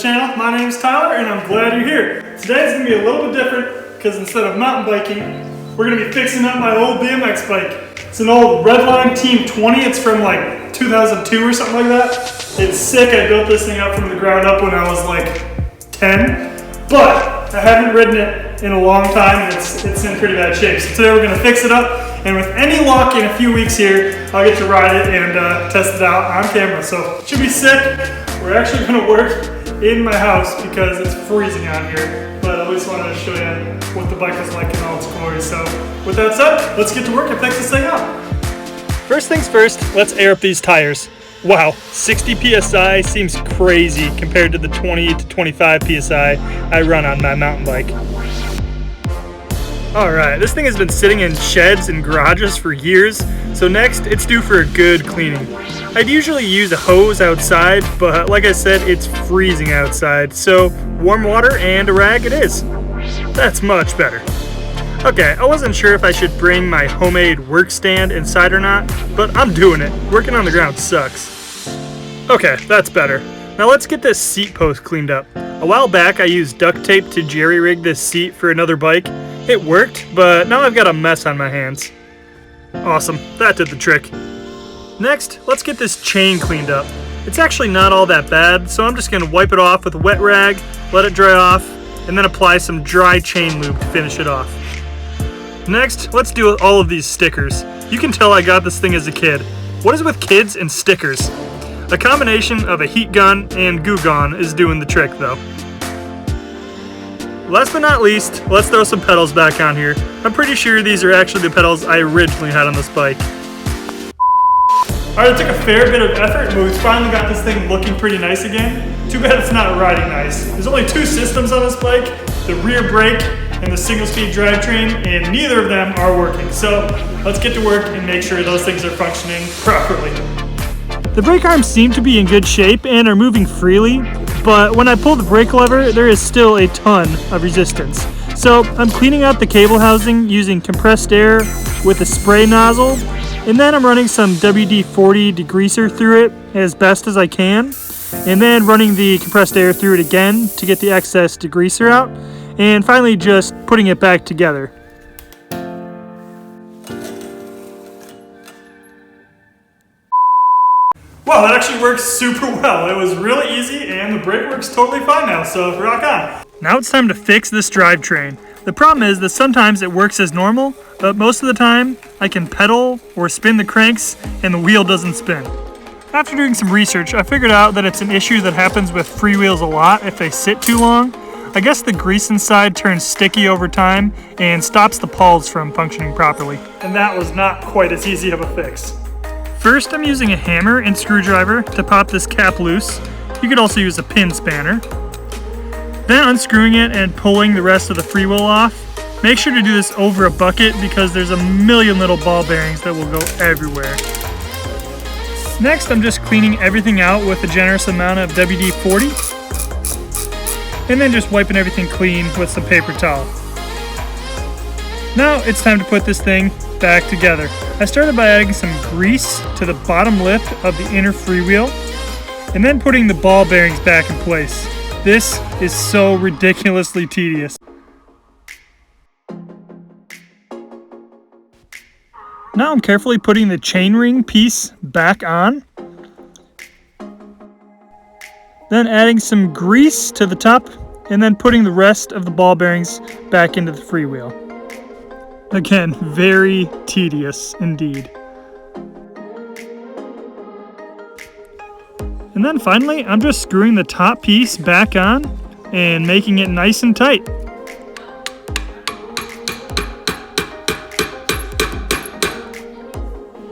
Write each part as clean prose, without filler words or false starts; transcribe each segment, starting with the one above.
channel. My name is Tyler and I'm glad you're here. Today is going to be a little bit different because instead of mountain biking, we're going to be fixing up my old BMX bike. It's an old Redline Team 20. It's from like 2002 or something like that. It's sick. I built this thing up from the ground up when I was like 10, but I haven't ridden it in a long time and it's in pretty bad shape. So today we're going to fix it up, and with any luck in a few weeks here, I'll get to ride it and test it out on camera. So it should be sick. We're actually going to work in my house because it's freezing out here, but I just wanted to show you what the bike is like in all its glory. So with that said, let's get to work and fix this thing up. First things first, let's air up these tires. Wow, 60 PSI seems crazy compared to the 20 to 25 PSI I run on my mountain bike. Alright, this thing has been sitting in sheds and garages for years, so next it's due for a good cleaning. I'd usually use a hose outside, but like I said, it's freezing outside, so warm water and a rag it is. That's much better. Okay, I wasn't sure if I should bring my homemade work stand inside or not, but I'm doing it. Working on the ground sucks. Okay, that's better. Now let's get this seat post cleaned up. A while back I used duct tape to jerry-rig this seat for another bike. It worked, but now I've got a mess on my hands. Awesome, that did the trick. Next, let's get this chain cleaned up. It's actually not all that bad, so I'm just going to wipe it off with a wet rag, let it dry off, and then apply some dry chain lube to finish it off. Next, let's do all of these stickers. You can tell I got this thing as a kid. What is with kids and stickers? A combination of a heat gun and goo gone is doing the trick though. Last but not least, let's throw some pedals back on here. I'm pretty sure these are actually the pedals I originally had on this bike. Alright, it took a fair bit of effort, but we finally got this thing looking pretty nice again. Too bad it's not riding nice. There's only two systems on this bike, the rear brake and the single-speed drivetrain, and neither of them are working. So let's get to work and make sure those things are functioning properly. The brake arms seem to be in good shape and are moving freely, but when I pull the brake lever, there is still a ton of resistance. So I'm cleaning out the cable housing using compressed air with a spray nozzle, and then I'm running some WD-40 degreaser through it as best as I can, and then running the compressed air through it again to get the excess degreaser out, and finally just putting it back together. Wow, that actually works super well. It was really easy and the brake works totally fine now, so rock on. Now it's time to fix this drivetrain. The problem is that sometimes it works as normal, but most of the time I can pedal or spin the cranks and the wheel doesn't spin. After doing some research, I figured out that it's an issue that happens with freewheels a lot if they sit too long. I guess the grease inside turns sticky over time and stops the pawls from functioning properly. And that was not quite as easy of a fix. First, I'm using a hammer and screwdriver to pop this cap loose. You could also use a pin spanner. Then unscrewing it and pulling the rest of the freewheel off. Make sure to do this over a bucket because there's a million little ball bearings that will go everywhere. Next, I'm just cleaning everything out with a generous amount of WD-40. And then just wiping everything clean with some paper towel. Now it's time to put this thing back together. I started by adding some grease to the bottom lip of the inner freewheel and then putting the ball bearings back in place. This is so ridiculously tedious. Now I'm carefully putting the chainring piece back on. Then adding some grease to the top and then putting the rest of the ball bearings back into the freewheel. Again, very tedious indeed. And then finally, I'm just screwing the top piece back on and making it nice and tight.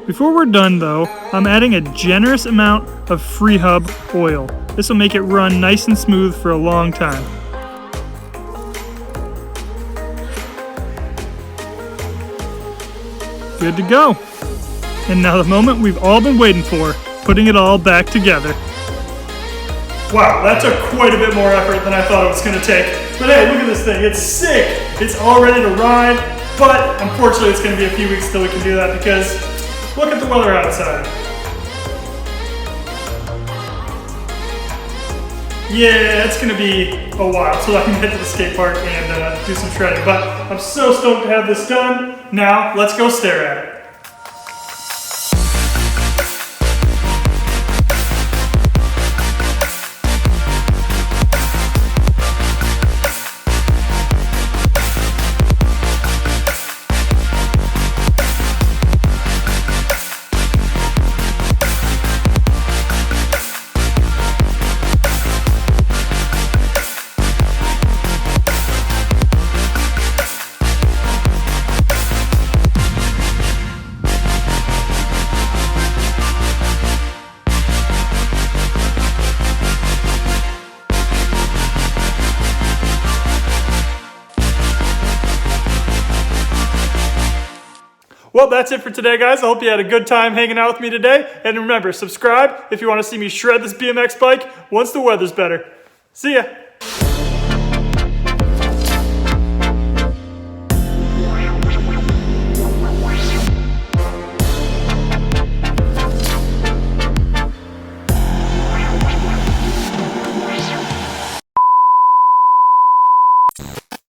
Before we're done though, I'm adding a generous amount of free hub oil. This will make it run nice and smooth for a long time. Good to go. And now the moment we've all been waiting for, putting it all back together. Wow, that took quite a bit more effort than I thought it was going to take. But hey, look at this thing. It's sick. It's all ready to ride, but unfortunately it's going to be a few weeks till we can do that because look at the weather outside. Yeah, it's gonna be a while till I can head to the skate park and do some shredding. But I'm so stoked to have this done. Now, let's go stare at it. Well, that's it for today, guys. I hope you had a good time hanging out with me today. And remember, subscribe if you want to see me shred this BMX bike once the weather's better. See ya.